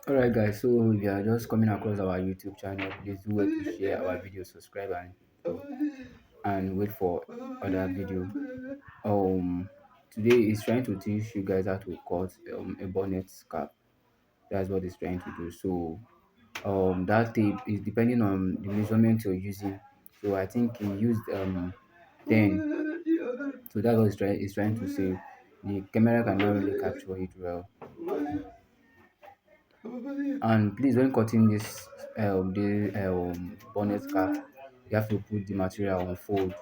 Alright guys, so if you are just coming across our YouTube channel, please do well to share our video, subscribe and wait for other video. Today is trying to teach you guys how to cut a bonnet cap. That's what it's trying to do. So that tape is depending on the measurement you're using. So I think he used 10. So that's what it's trying to say. The camera cannot really capture it well. And please, when cutting this the bonnet cap, you have to put the material on fold.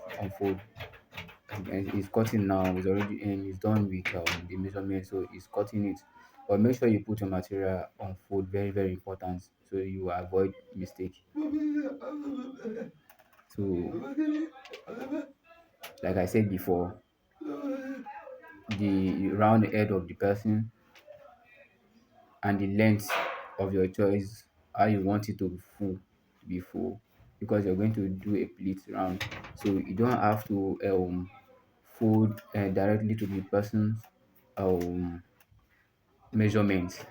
And it's cutting now. It's already and it's done with the measurement, so it's cutting it. But make sure you put your material on fold. Very very important, so you avoid mistake. So, like I said before, the round head of the person and the length of your choice, how you want it to be full, because you're going to do a pleat round, so you don't have to fold directly to the person's um measurement.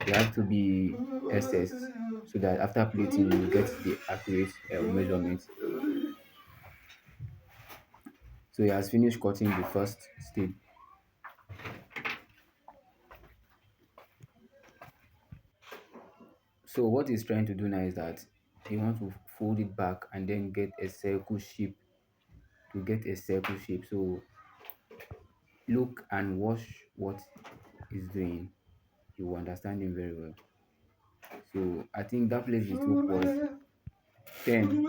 You have to be SS, so that after plating you get the accurate measurement. So he has finished cutting the first step. So what he's trying to do now is that he wants to fold it back and then get a circle shape. To get a circle shape, so look and watch what he's doing. You will understand him very well. So I think that place he took was 10.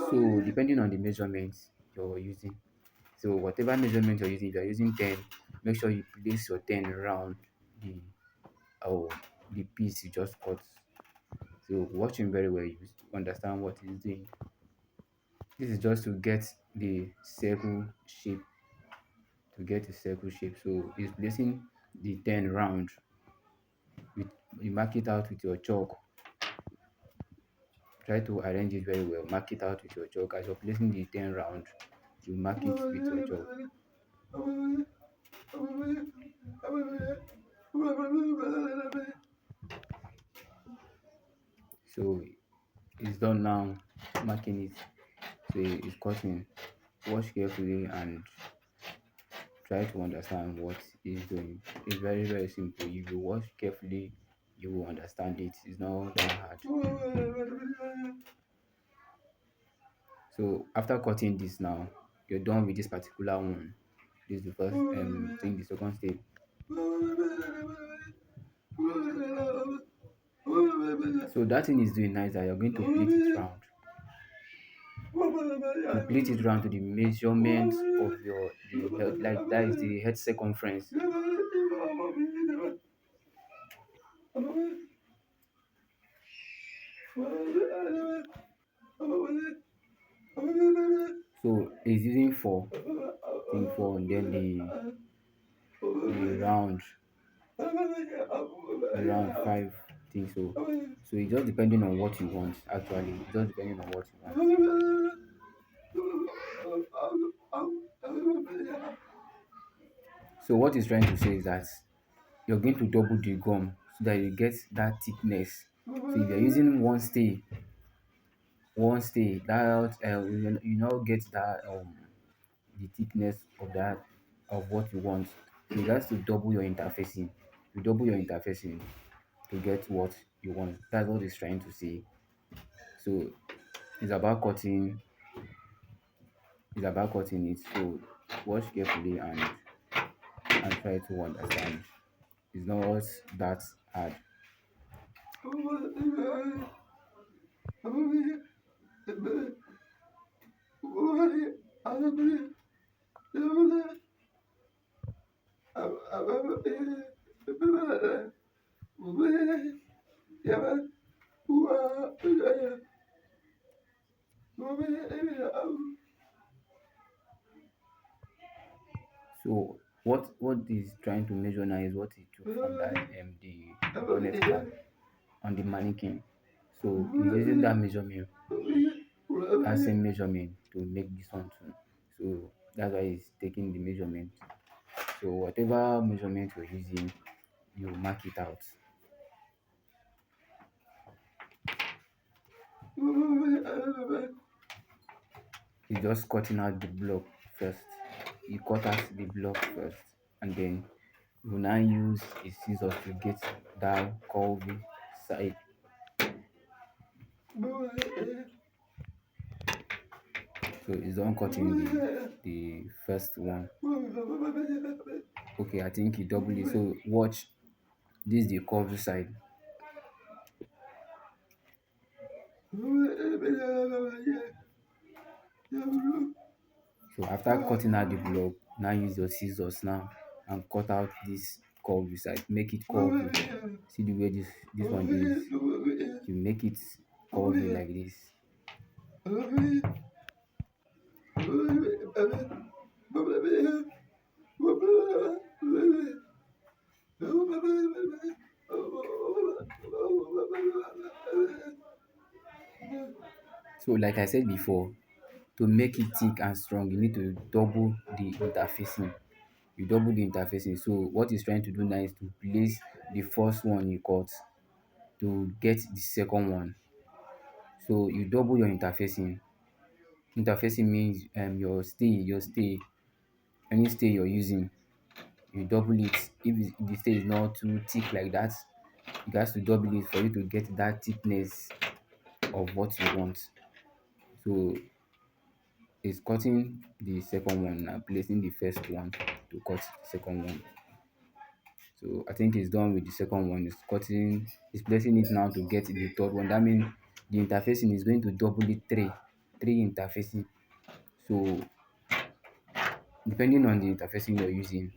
So depending on the measurements you're using, so whatever measurement you're using, if you're using 10, make sure you place your 10 around the oh the piece you just cut. So watch him very well, you understand what he's doing. This is just to get the circle shape, so he's placing the 10 round with, you mark it out with your chalk. Try to arrange it very well, mark it out with your chalk. As you're placing the 10 round, you mark it with your chalk. So it's done now, marking it. So it's cutting. Watch carefully and try to understand what he's doing. It's very very simple. If you watch carefully, you will understand it. It's not that hard. So after cutting this now, you're done with this particular one. This is the first thing. The second step. So that thing is doing nice that you're going to plait it round. To plait it round to the measurement of your the head, like that is the head circumference. So it's using four, I think four, and then the round, five, I think so. So it's just depending on what you want. Actually, it's just depending on what you want. So what he's trying to say is that you're going to double the gum so that you get that thickness. So if you're using one stay, that you now get that the thickness of that of what you want. So you have to double your interfacing. You double your interfacing to get what you want. That's what he's trying to say. So it's about cutting. It's about cutting it. So watch carefully and try to understand. It's not that hard. So what is trying to measure now is what he took from that the bonnet part on the mannequin. So he's using that measurement, that same measurement to make this one too. So that's why he's taking the measurement. So whatever measurement you're using, you mark it out. He's just cutting out the block first. He cut out the block first, and then you will now use a scissors to get that curvy side. So he's done cutting the first one. Okay, I think he doubled it. So watch, this is the curvy side. So after cutting out the block, now use your scissors now and cut out this curvy side. Make it curvy. See the way this one is. You make it curvy like this. So like I said before, to make it thick and strong, you need to double the interfacing. You double the interfacing. So what he's trying to do now is to place the first one you cut to get the second one. So you double your interfacing. Interfacing means your stay, any stay you're using, you double it. If the stay is not too thick like that, you have to double it for you to get that thickness of what you want. So it's cutting the second one and placing the first one to cut the second one. So I think it's done with the second one. It's placing it now to get the third one. That means the interfacing is going to double it three interfacing. So depending on the interfacing you're using,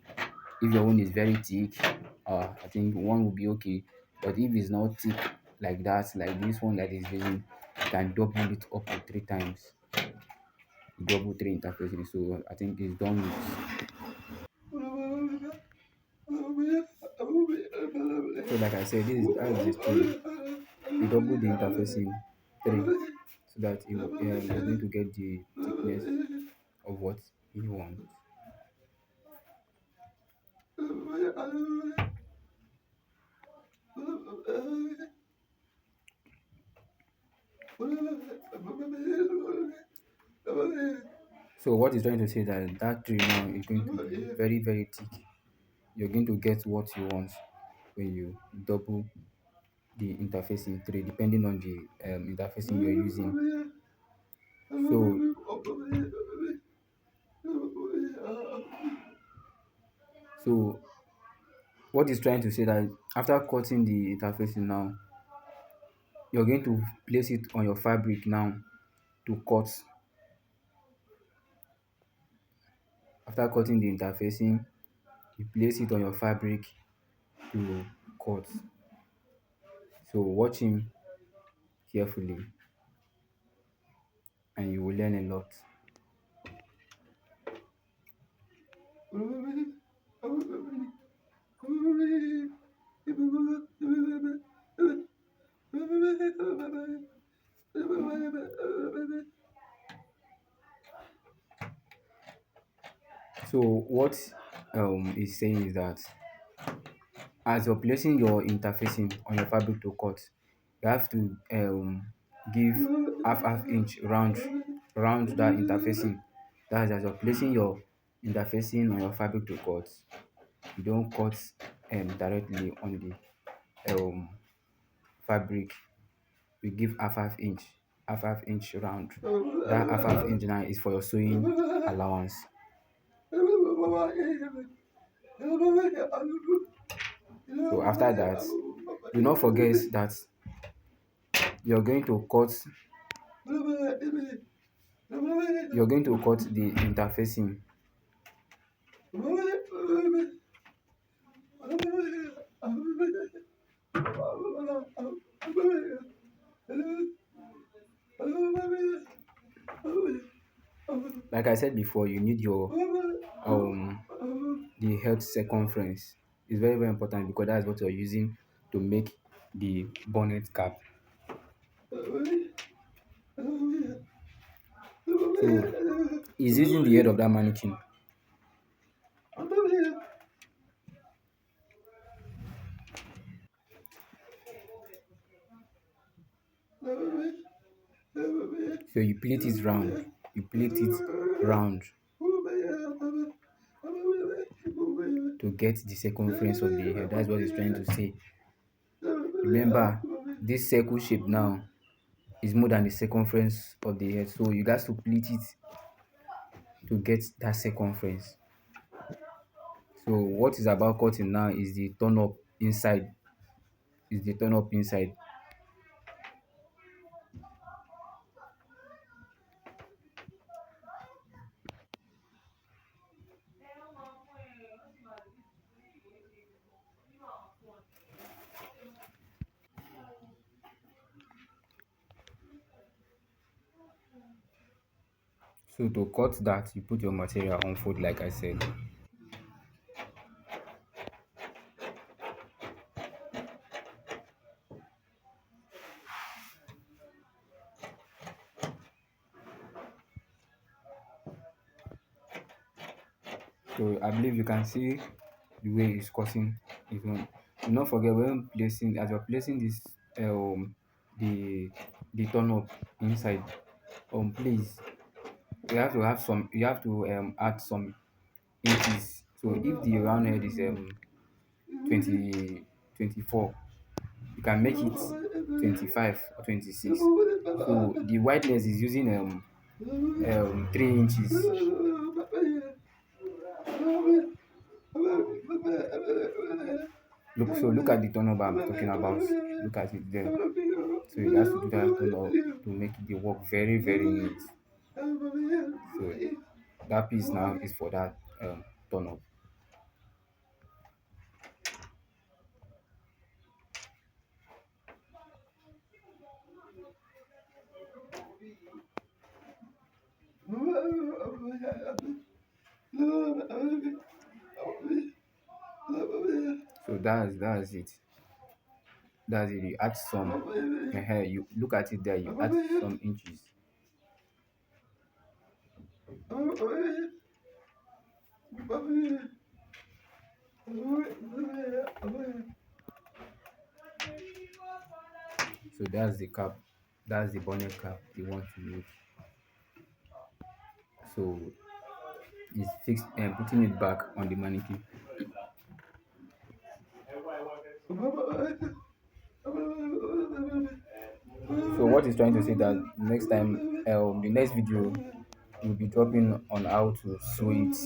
if your one is very thick, I think one will be okay. But if it's not thick like that, like this one that is using, you can double it up to three times. Double three interfacing. So I think it's done with. So like I said, that is the story. You double the interfacing three so that you're going to get the thickness of what you want. So what he's trying to say that that tree now is going to be very very thick. You're going to get what you want when you double the interfacing three, depending on the interfacing you're using. So so what he's trying to say that after cutting the interfacing now, you're going to place it on your fabric now to cut. After cutting the interfacing, you place it on your fabric to cut. So watch him carefully and you will learn a lot. So what is saying is that as you're placing your interfacing on your fabric to cut, you have to give half inch round that interfacing. That's as you're placing your interfacing on your fabric to cut. You don't cut directly on the fabric. You give half inch round. That half inch now is for your sewing allowance. So after that, do not forget that you're going to cut You're going to cut the interfacing. Like I said before, you need your um the head circumference. It's very very important because that's what you're using to make the bonnet cap. So he's using the head of that mannequin. So you plate it round. You plate it round to get the circumference of the head. That's what he's trying to say. Remember, this circle shape now is more than the circumference of the head. So you guys to plate it to get that circumference. So what is about cutting now is the turn up inside. Is the turn up inside. So to cut that, you put your material on fold like I said. So I believe you can see the way it's cutting it on. Do not forget when placing as you're placing this um the turn up inside, please you have to add some inches. So if the round head is 20 24, you can make it 25 or 26. So the wideness is using 3 inches. Look at the turnover I'm talking about. Look at it there. So you have to do that turnover to make the work very very neat. So that piece now is for that turn up. So that's it. That's it. You add some. You look at it there. You add some inches. So that's the cap. That's the bonnet cap you want to make. So it's fixed and putting it back on the mannequin. So what he's trying to say that next time, the next video will be dropping on how to sew it.